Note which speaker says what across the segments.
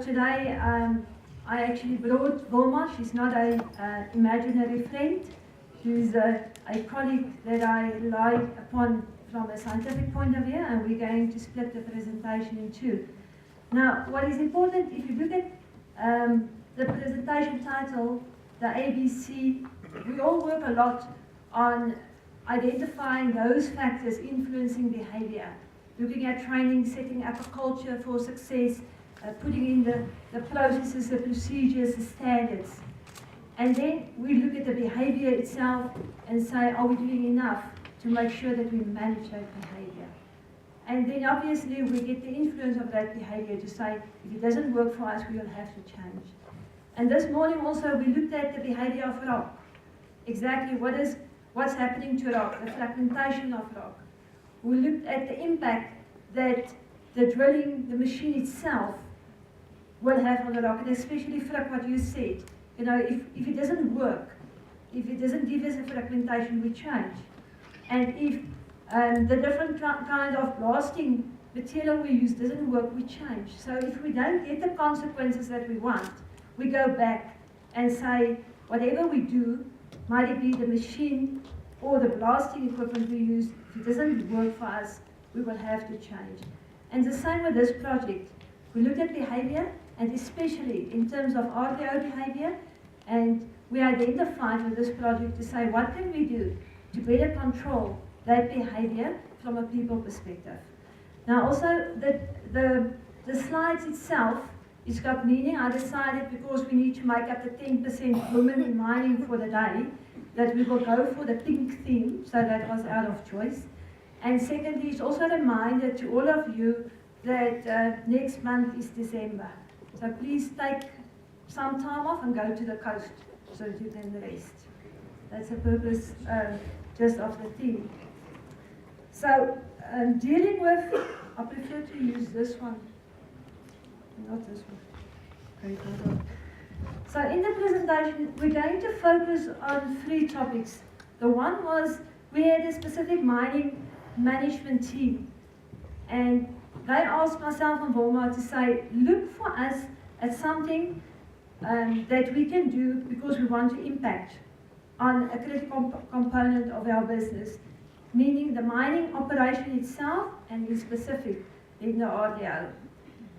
Speaker 1: Today, I actually brought Wilma. She's not an imaginary friend. She's a colleague that I rely upon from a scientific point of view, and we're going to split the presentation in two. Now, what is important, if you look at the presentation title, the ABC, we all work a lot on identifying those factors influencing behavior, looking at training, setting up a culture for success, putting in the processes, the procedures, the standards. And then we look at the behavior itself and say, are we doing enough to make sure that we manage that behavior? And then obviously we get the influence of that behavior to say, if it doesn't work for us, we will have to change. And this morning also we looked at the behavior of rock. Exactly what's happening to rock, the fragmentation of rock. We looked at the impact that the drilling, the machine itself, will have on the rock, and especially Frick, what you said. You know, if it doesn't work, if it doesn't give us a fragmentation, we change. And if the different kind of blasting material we use doesn't work, we change. So if we don't get the consequences that we want, we go back and say, whatever we do, might it be the machine or the blasting equipment we use, if it doesn't work for us, we will have to change. And the same with this project. We looked at behavior, and especially in terms of RDO behavior, and we identified with this project to say, what can we do to better control that behavior from a people perspective? Now also, the slides itself, it's got meaning. I decided, because we need to make up the 10% women in mining for the day, that we will go for the pink theme, so that was out of choice. And secondly, it's also a reminder to all of you that next month is December. So please take some time off and go to the coast so that you can rest. That's the purpose just of the theme. So dealing with, I prefer to use this one, not this one. Okay, hold on. So in the presentation, we're going to focus on 3 topics. The one was, we had a specific mining management team, and they asked myself and Wilma to say, look for us at something that we can do because we want to impact on a critical component of our business, meaning the mining operation itself, and in specific in the RDO.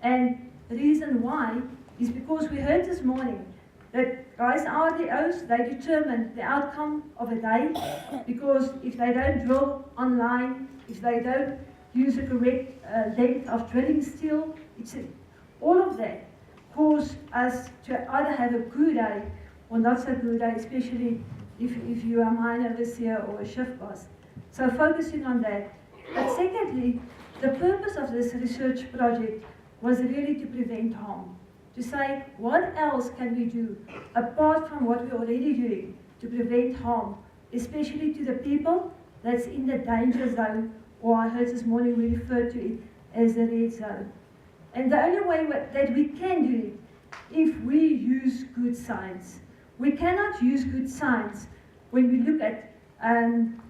Speaker 1: And the reason why is because we heard this morning that guys, RDOs, they determine the outcome of a day, because if they don't drill online, if they don't use the correct length of drilling steel, all of that cause us to either have a good day or not so good day, especially if you are a miner this year or a shift boss. So focusing on that. But secondly, the purpose of this research project was really to prevent harm. To say, what else can we do apart from what we're already doing to prevent harm, especially to the people that's in the danger zone, or I heard this morning we referred to it as the red zone. And the only way that we can do it, if we use good science. We cannot use good science when we look at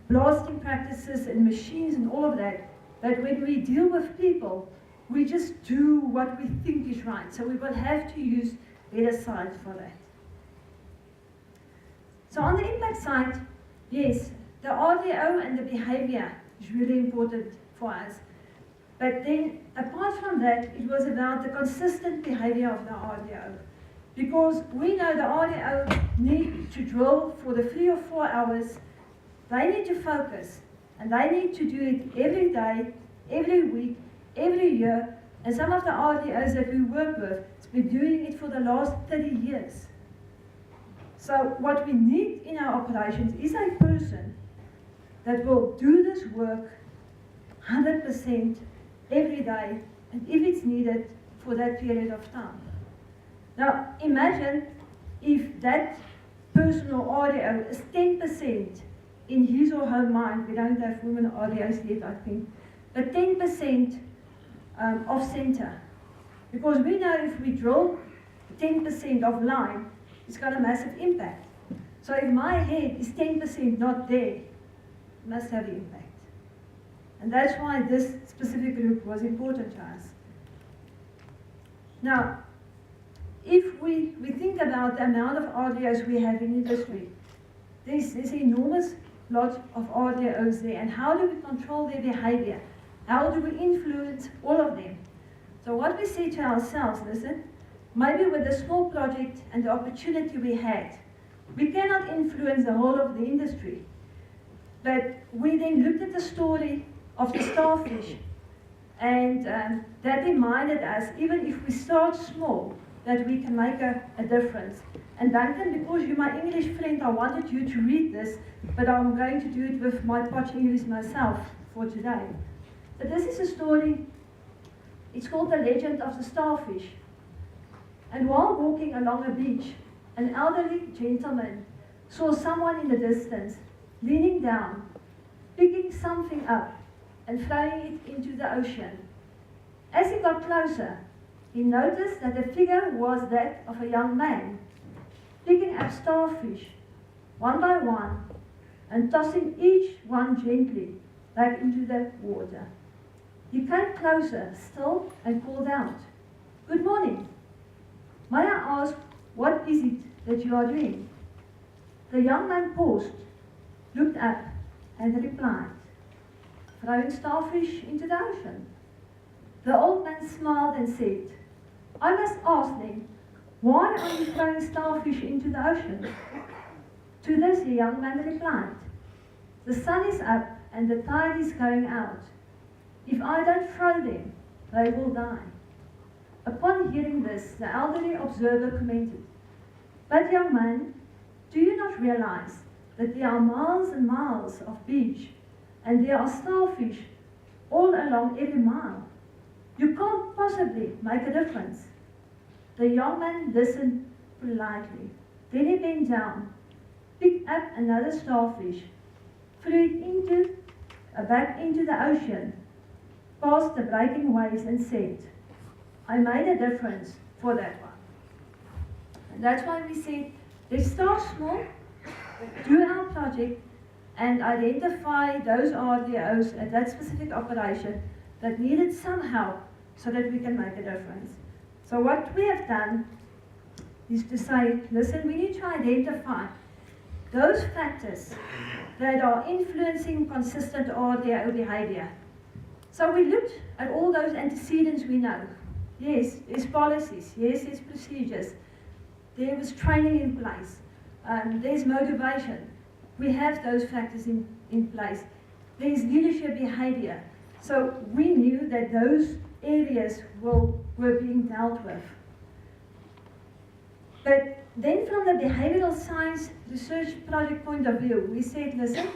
Speaker 1: blasting practices and machines and all of that, but when we deal with people, we just do what we think is right. So we will have to use better science for that. So on the impact side, yes, the RDO and the behavior is really important for us. But then, apart from that, it was about the consistent behavior of the RDO. Because we know the RDO need to drill for the 3 or 4 hours. They need to focus, and they need to do it every day, every week, every year. And some of the RDOs that we work with have been doing it for the last 30 years. So what we need in our operations is a person that will do this work 100% every day, and if it's needed, for that period of time. Now, imagine if that person or RDO is 10% in his or her mind. We don't have women RDOs yet, I think, but 10% off center. Because we know if we drill 10% of line, it's got a massive impact. So if my head is 10% not there, it must have impact. And that's why this specific group was important to us. Now, if we think about the amount of RDOs we have in industry, there's enormous lot of RDOs there, and how do we control their behavior? How do we influence all of them? So what we say to ourselves, listen, maybe with the small project and the opportunity we had, we cannot influence the whole of the industry. But we then looked at the story of the starfish, and that reminded us, even if we start small, that we can make a difference. And Duncan, because you're my English friend, I wanted you to read this, but I'm going to do it with my posh English myself for today. But this is a story, it's called The Legend of the Starfish. And while walking along a beach, an elderly gentleman saw someone in the distance, leaning down, picking something up and throwing it into the ocean. As he got closer, he noticed that the figure was that of a young man, picking up starfish, one by one, and tossing each one gently back into the water. He came closer still and called out, "Good morning. May I ask, what is it that you are doing?" The young man paused, looked up, and replied, "Throwing starfish into the ocean." The old man smiled and said, "I must ask then, why are you throwing starfish into the ocean?" To this the young man replied, "The sun is up and the tide is going out. If I don't throw them, they will die." Upon hearing this, the elderly observer commented, "But young man, do you not realize that there are miles and miles of beach and there are starfish all along every mile? You can't possibly make a difference." The young man listened politely. Then he bent down, picked up another starfish, threw it back into the ocean, past the breaking waves, and said, "I made a difference for that one." And that's why we said, let's start small, do our project, and identify those RDOs at that specific operation that needed some help so that we can make a difference. So what we have done is to say, listen, we need to identify those factors that are influencing consistent RDO behavior. So we looked at all those antecedents we know. Yes, there's policies. Yes, there's procedures. There was training in place. There's motivation. We have those factors in place. There's leadership behavior. So we knew that those areas were being dealt with. But then from the behavioral science research project point of view, we said, listen,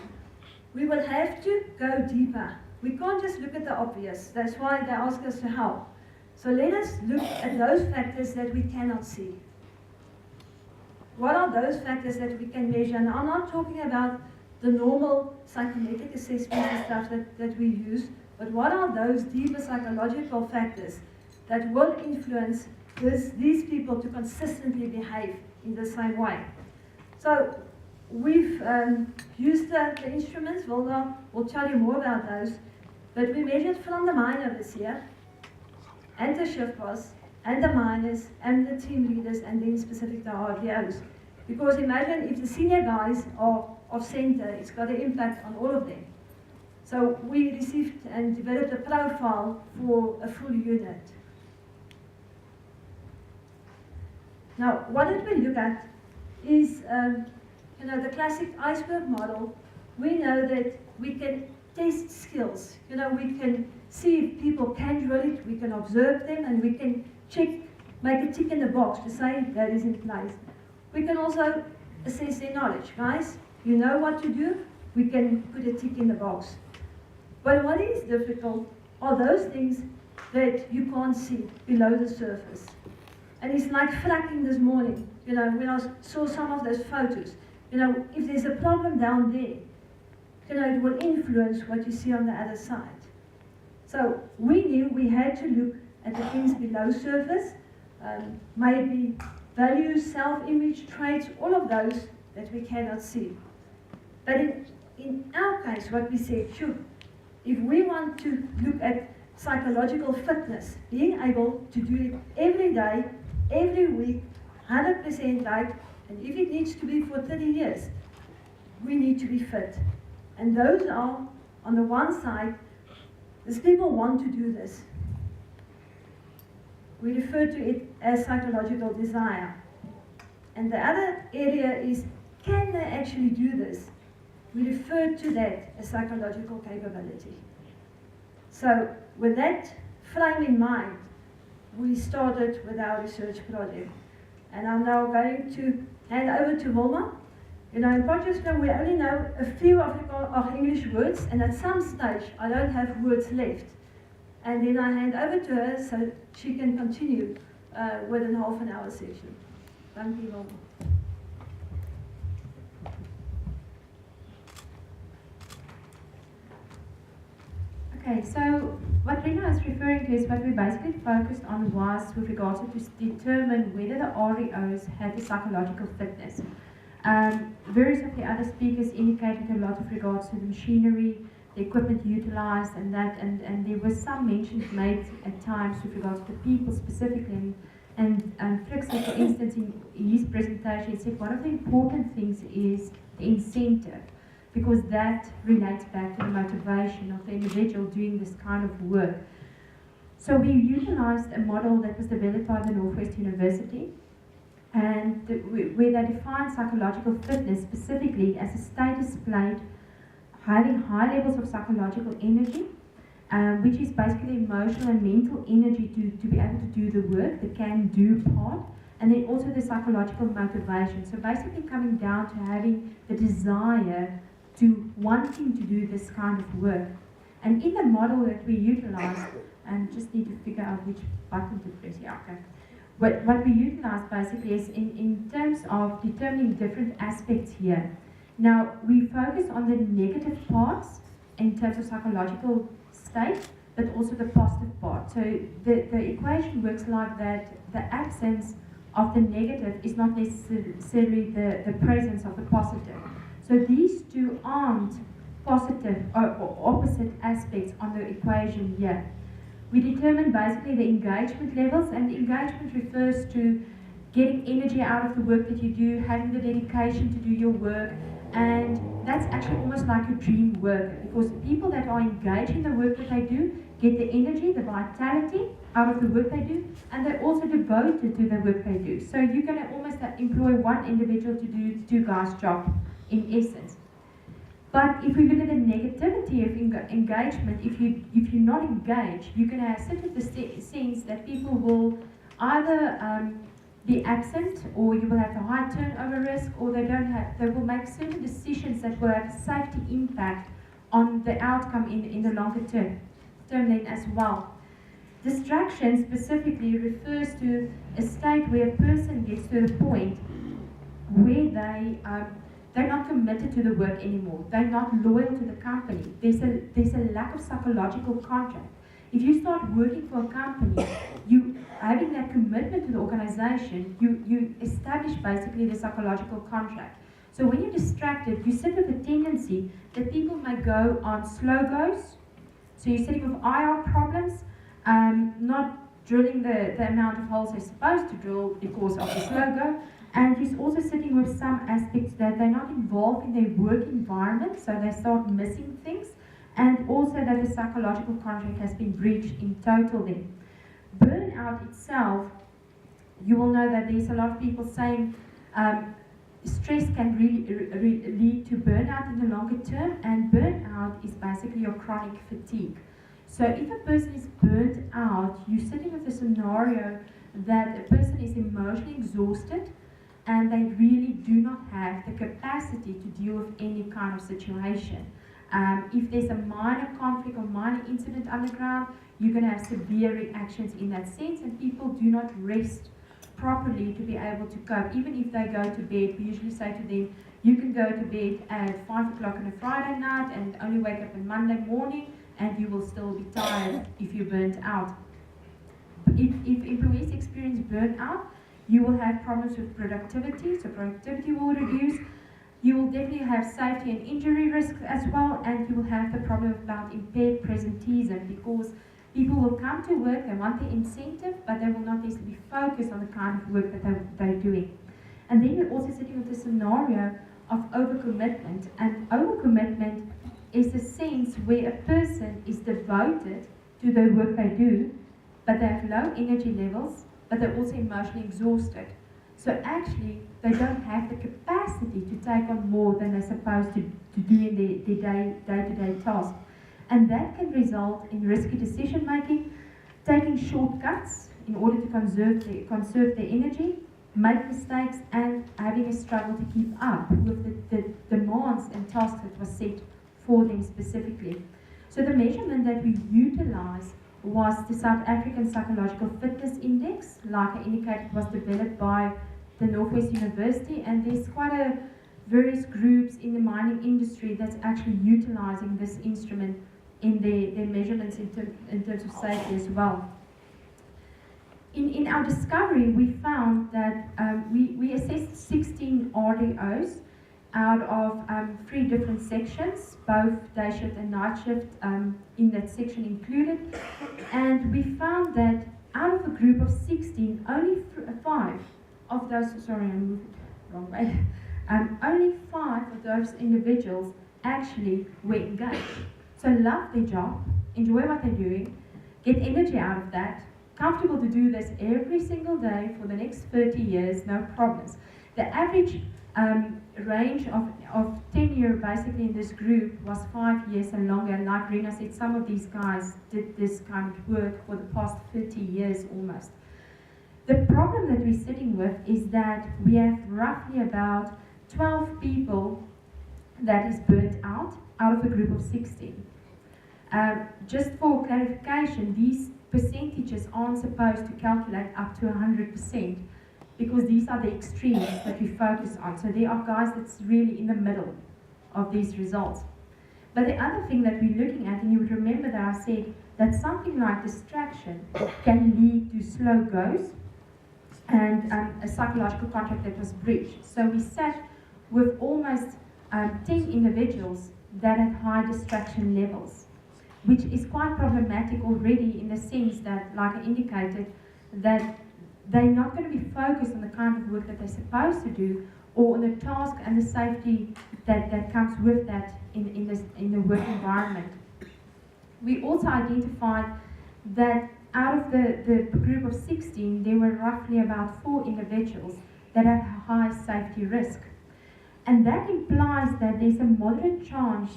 Speaker 1: we will have to go deeper. We can't just look at the obvious. That's why they ask us to help. So let us look at those factors that we cannot see. What are those factors that we can measure? And I'm not talking about the normal psychometric assessments and stuff that we use, but what are those deeper psychological factors that will influence these people to consistently behave in the same way? So we've used the instruments. Wilma will tell you more about those, but we measured from the miner this year, and the shift boss, and the miners, and the team leaders, and then specific to RDOs. Because imagine if the senior guys are off center, it's got an impact on all of them. So we received and developed a profile for a full unit. Now, what did we look at is, the classic iceberg model. We know that we can test skills. We can see if people can drill it, we can observe them, and we can check, make a tick in the box to say that is in place. We can also assess their knowledge. Guys, you know what to do, we can put a tick in the box. But what is difficult are those things that you can't see below the surface. And it's like fracking this morning. When I saw some of those photos, if there's a problem down there, it will influence what you see on the other side. So we knew we had to look at the things below surface, maybe values, self-image, traits, all of those that we cannot see. But in our case, what we said, sure, if we want to look at psychological fitness, being able to do it every day every week, 100% like, and if it needs to be for 30 years, we need to be fit. And those are, on the one side, these people want to do this. We refer to it as psychological desire. And the other area is, can they actually do this? We refer to that as psychological capability. So with that frame in mind, we started with our research project. And I'm now going to hand over to Wilma. You know, in Potchefstroom we only know a few of English words, and at some stage I don't have words left. And then I hand over to her so she can continue with a half an hour session. Thank you, Wilma.
Speaker 2: Okay, so what Rina is referring to is what we basically focused on was with regards to determine whether the REOs had the psychological fitness. Various of the other speakers indicated a lot with regards to the machinery, the equipment utilized, and that, and there was some mentions made at times with regards to people specifically. And Frixie, for instance, in his presentation, he said one of the important things is the incentive, because that relates back to the motivation of the individual doing this kind of work. So we utilized a model that was developed by the Northwest University, and where they define psychological fitness specifically as a state displayed having high levels of psychological energy, which is basically emotional and mental energy to be able to do the work, the can-do part, and then also the psychological motivation. So basically coming down to having the desire to wanting to do this kind of work. And in the model that we utilized, and just need to figure out which button to press, yeah, okay. What we utilized basically is in terms of determining different aspects here. Now, we focus on the negative parts in terms of psychological state, but also the positive part. So the equation works like that: the absence of the negative is not necessarily the presence of the positive. So these two aren't positive or opposite aspects on the equation here. We determine basically the engagement levels, and engagement refers to getting energy out of the work that you do, having the dedication to do your work, and that's actually almost like a dream work, because people that are engaged in the work that they do get the energy, the vitality out of the work they do, and they're also devoted to the work they do. So you're going to almost employ one individual to do two guys' job, in essence. But if we look at the negativity of engagement, if you're not engaged, you're going to sit with the sense that people will either be absent, or you will have a high turnover risk, or they will make certain decisions that will have a safety impact on the outcome in the longer term then as well. Distraction specifically refers to a state where a person gets to a point where they're not committed to the work anymore. They're not loyal to the company. There's a lack of psychological contract. If you start working for a company, you having that commitment to the organization, you establish basically the psychological contract. So when you're distracted, you sit with a tendency that people may go on slow goes. So you're sitting with IR problems, not drilling the amount of holes they're supposed to drill because of the slow go. And he's also sitting with some aspects that they're not involved in their work environment, so they start missing things, and also that the psychological contract has been breached in total then. Burnout itself, you will know that there's a lot of people saying stress can really lead to burnout in the longer term, and burnout is basically your chronic fatigue. So if a person is burnt out, you're sitting with a scenario that a person is emotionally exhausted, and they really do not have the capacity to deal with any kind of situation. If there's a minor conflict or minor incident underground, you're going to have severe reactions in that sense, and people do not rest properly to be able to cope. Even if they go to bed, we usually say to them, you can go to bed at 5 o'clock on a Friday night and only wake up on Monday morning, and you will still be tired if you're burnt out. If employees experience burnout, you will have problems with productivity, so productivity will reduce. You will definitely have safety and injury risks as well, and you will have the problem about impaired presenteeism, because People will come to work, they want the incentive, but they will not necessarily focus on the kind of work that they're doing. And then we're also sitting with the scenario of overcommitment. And overcommitment is the sense where a person is devoted to the work they do, but they have low energy levels, but they're also emotionally exhausted. So actually, they don't have the capacity to take on more than they're supposed to do in their day-to-day tasks. And that can result in risky decision making, taking shortcuts in order to conserve their energy, make mistakes, and having a struggle to keep up with the demands and tasks that were set for them specifically. So the measurement that we utilized was the South African Psychological Fitness Index. Like I indicated, was developed by the Northwest University, and there's quite a various groups in the mining industry that's actually utilizing this instrument in their measurements in terms of safety as well. In our discovery, we found that we assessed 16 RDOs out of 3 different sections, both day shift and night shift in that section included. And we found that out of a group of 16, only 5 of those, sorry, I moved it wrong way, only 5 of those individuals actually were engaged. So love their job, enjoy what they're doing, get energy out of that, comfortable to do this every single day for the next 30 years, no problems. The average range of tenure basically in this group was 5 years and longer. And like Rina said, some of these guys did this kind of work for the past 30 years almost. The problem that we're sitting with is that we have roughly about 12 people that is burnt out of a group of 16. Just for clarification, these percentages aren't supposed to calculate up to 100% because these are the extremes that we focus on. So there are guys that's really in the middle of these results. But the other thing that we're looking at, and you would remember that I said that something like distraction can lead to slow goes and a psychological contract that was breached. So we sat with almost 10 individuals that had high distraction levels, which is quite problematic already in the sense that, like I indicated, that they're not going to be focused on the kind of work that they're supposed to do or on the task and the safety that comes with that in the work environment. We also identified that out of the group of 16, there were roughly about 4 individuals that had high safety risk. And that implies that there's a moderate chance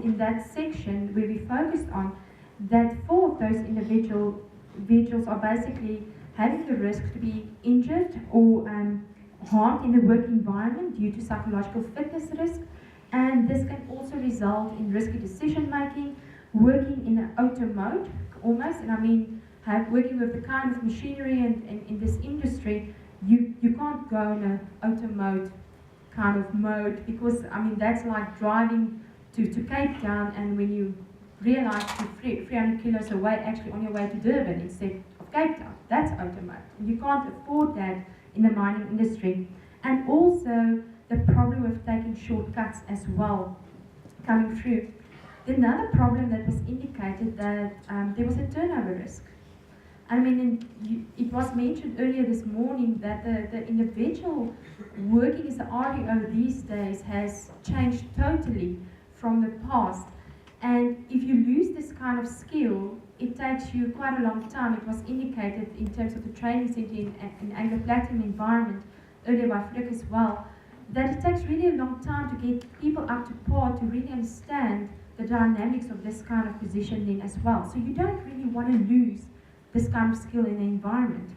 Speaker 2: in that section where we focused on that 4 of those individuals are basically having the risk to be injured or harmed in the work environment due to psychological fitness risk. And this can also result in risky decision making, working in an auto mode almost. And I mean, working with the kind of machinery and in this industry, you can't go in an auto mode kind of mode because, I mean, that's like driving to Cape Town, and when you realize you're 300 kilos away, actually on your way to Durban instead of Cape Town, that's auto mode. And you can't afford that in the mining industry. And also the problem with taking shortcuts as well coming through. Another problem that was indicated that there was a turnover risk. I mean, it was mentioned earlier this morning that the individual working as an RDO these days has changed totally from the past. And if you lose this kind of skill, it takes you quite a long time. It was indicated in terms of the training center in Anglo Platinum environment earlier by Flick as well, that it takes really a long time to get people up to par to really understand the dynamics of this kind of position then as well. So you don't really want to lose this kind of skill in the environment.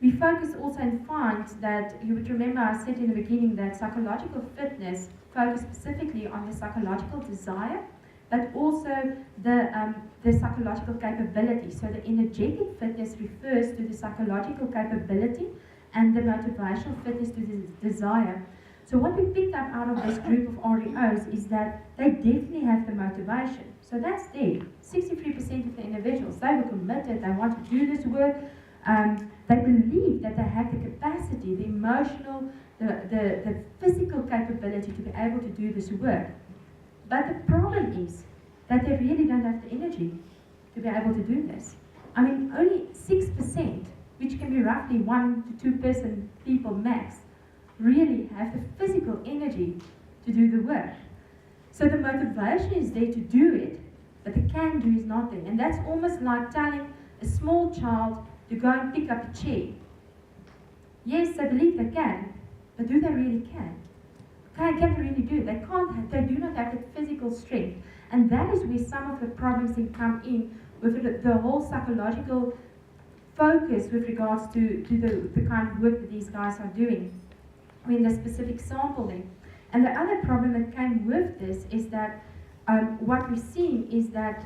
Speaker 2: We focus also and find that, you would remember I said in the beginning that psychological fitness focus specifically on the psychological desire, but also the psychological capability. So the energetic fitness refers to the psychological capability and the motivational fitness to the desire. So what we picked up out of this group of REOs is that they definitely have the motivation. So that's there. 63% of the individuals, they were committed, they want to do this work, they believe that they have the capacity, the emotional, the physical capability to be able to do this work. But the problem is, that they really don't have the energy to be able to do this. I mean, only 6%, which can be roughly 1 to 2 people max, really have the physical energy to do the work. So the motivation is there to do it, but the can do is not there. And that's almost like telling a small child to go and pick up a chair. Yes, they believe they can, but do they really can? Can they really do it? They can't. They do not have the physical strength. And that is where some of the problems can come in with the whole psychological focus with regards to the kind of work that these guys are doing in the specific sample then. And the other problem that came with this is that what we're seeing is that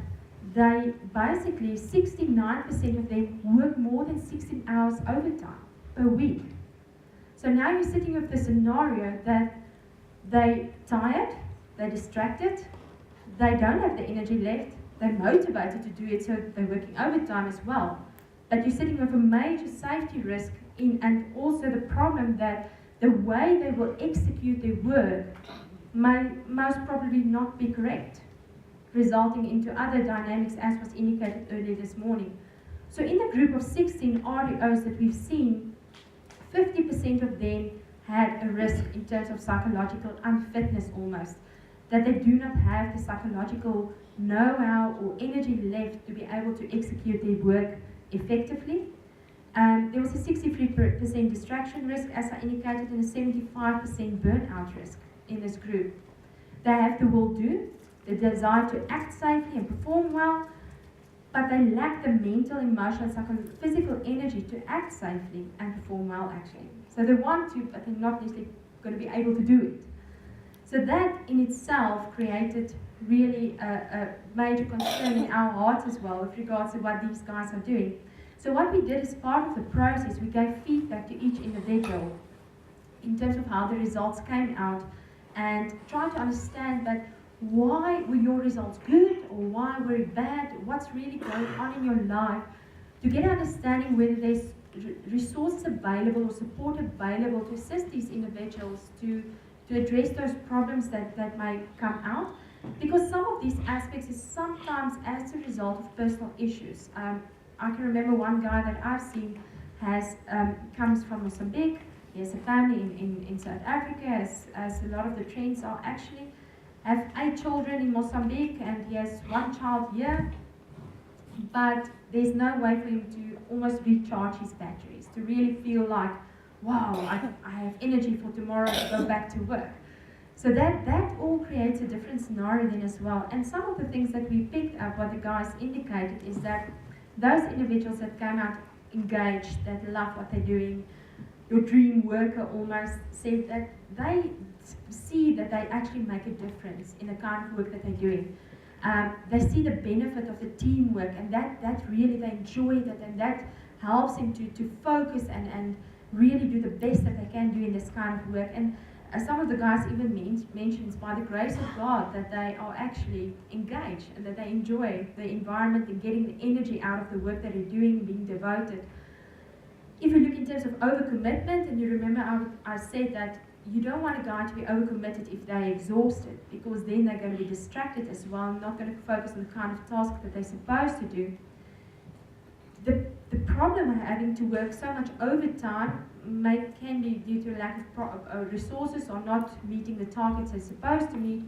Speaker 2: they basically, 69% of them work more than 16 hours overtime per week. So now you're sitting with the scenario that they're tired, they're distracted, they don't have the energy left, they're motivated to do it, so they're working overtime as well. But you're sitting with a major safety risk in, and also the problem that the way they will execute their work may most probably not be correct, resulting into other dynamics as was indicated earlier this morning. So in the group of 16 RDOs that we've seen, 50% of them had a risk in terms of psychological unfitness almost, that they do not have the psychological know-how or energy left to be able to execute their work effectively. There was a 63% distraction risk, as I indicated, and a 75% burnout risk in this group. They have the will do, the desire to act safely and perform well, but they lack the mental, emotional, physical energy to act safely and perform well actually. So they want to, but they're not necessarily going to be able to do it. So that in itself created really a major concern in our hearts as well with regards to what these guys are doing. So what we did as part of the process, we gave feedback to each individual in terms of how the results came out and tried to understand that why were your results good or why were it bad, what's really going on in your life, to get an understanding whether there's resources available or support available to assist these individuals to address those problems that may come out. Because some of these aspects is sometimes as a result of personal issues. I can remember one guy that I've seen comes from Mozambique. He has a family in South Africa, as a lot of the trends are actually. Have 8 children in Mozambique, and he has 1 child here. But there's no way for him to almost recharge his batteries, to really feel like, wow, I have energy for tomorrow to go back to work. So that all creates a different scenario then as well. And some of the things that we picked up, what the guys indicated, is that those individuals that came out engaged, that love what they're doing, your dream worker almost, said that they see that they actually make a difference in the kind of work that they're doing. They see the benefit of the teamwork, and that really they enjoy that, and that helps them to focus and really do the best that they can do in this kind of work. And some of the guys even mentions by the grace of God that they are actually engaged and that they enjoy the environment and getting the energy out of the work that they're doing, being devoted. If you look in terms of overcommitment, and you remember I said that you don't want a guy to be overcommitted if they're exhausted, because then they're going to be distracted as well, not going to focus on the kind of task that they're supposed to do. The problem of having to work so much overtime can be due to a lack of resources or not meeting the targets they're supposed to meet.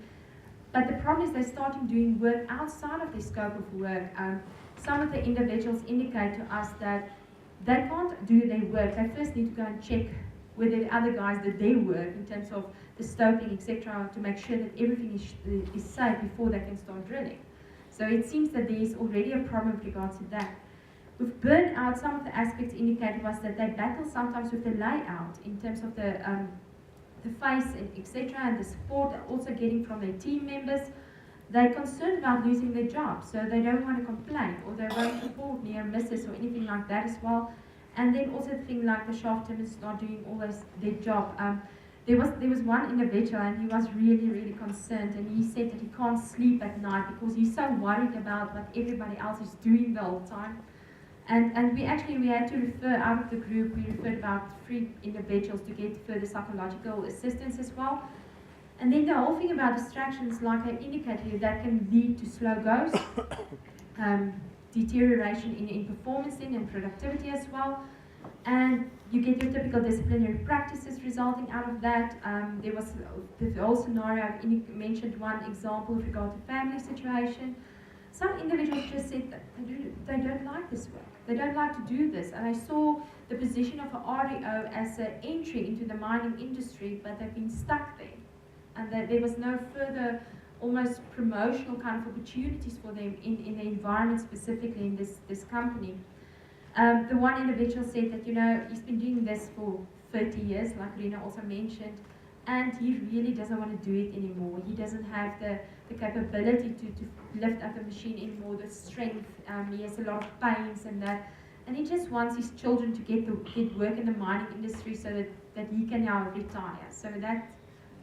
Speaker 2: But the problem is they're starting doing work outside of their scope of work. Some of the individuals indicate to us that they can't do their work. They first need to go and check whether the other guys did their work in terms of the stoping, etc., to make sure that everything is safe before they can start drilling. So it seems that there is already a problem with regards to that. With burnout, some of the aspects indicated was that they battle sometimes with the layout in terms of the face, etc., and the support they're also getting from their team members. They're concerned about losing their job, so they don't want to complain, or they won't report near misses or anything like that as well. And then also the thing like the shaft timers not doing always their job. There was one individual, and he was really, really concerned, and he said that he can't sleep at night because he's so worried about what everybody else is doing the whole time. And we had to refer out of the group, we referred about 3 individuals to get further psychological assistance as well. And then the whole thing about distractions, like I indicated, that can lead to slow goes, deterioration in performance and productivity as well. And you get your typical disciplinary practices resulting out of that. There was the whole scenario, I've mentioned one example with regard to family situation. Some individuals just said that they don't like this work. They don't like to do this. And I saw the position of an REO as an entry into the mining industry, but they've been stuck there. And that there was no further almost promotional kind of opportunities for them in the environment, specifically in this company. The one individual said that, he's been doing this for 30 years, like Rina also mentioned, and he really doesn't want to do it anymore. He doesn't have the capability to lift up the machine anymore, the strength. He has a lot of pains and that. And he just wants his children to get work in the mining industry so that he can now retire. So that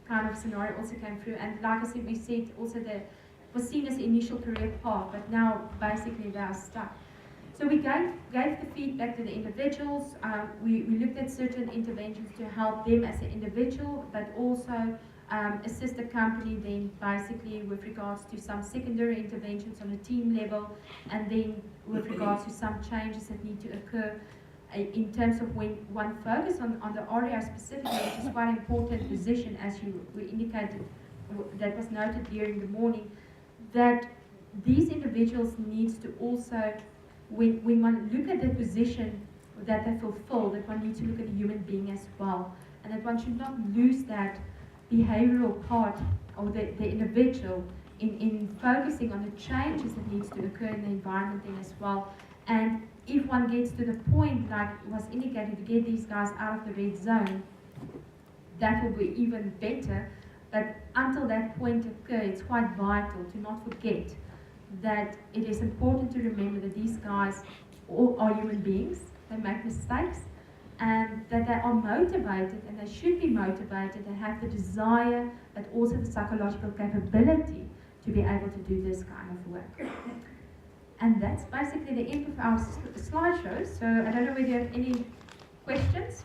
Speaker 2: kind of scenario also came through. And like I said, we said also that it was seen as the initial career path, but now basically they are stuck. So we gave the feedback to the individuals. We looked at certain interventions to help them as an individual, but also assist the company then basically with regards to some secondary interventions on a team level, and then with regards to some changes that need to occur in terms of when one focus on the REO specifically, which is quite an important position, as we indicated, that was noted during the morning, that these individuals needs to also, when one look at the position that they fulfill, that one needs to look at the human being as well, and that one should not lose that behavioral part of the individual in focusing on the changes that needs to occur in the environment then as well. And if one gets to the point, like was indicated, to get these guys out of the red zone, that will be even better. But until that point occurs, it's quite vital to not forget that it is important to remember that these guys all are human beings, they make mistakes, and that they are motivated, and they should be motivated and have the desire, but also the psychological capability to be able to do this kind of work. And that's basically the end of our slideshow. So I don't know whether you have any questions.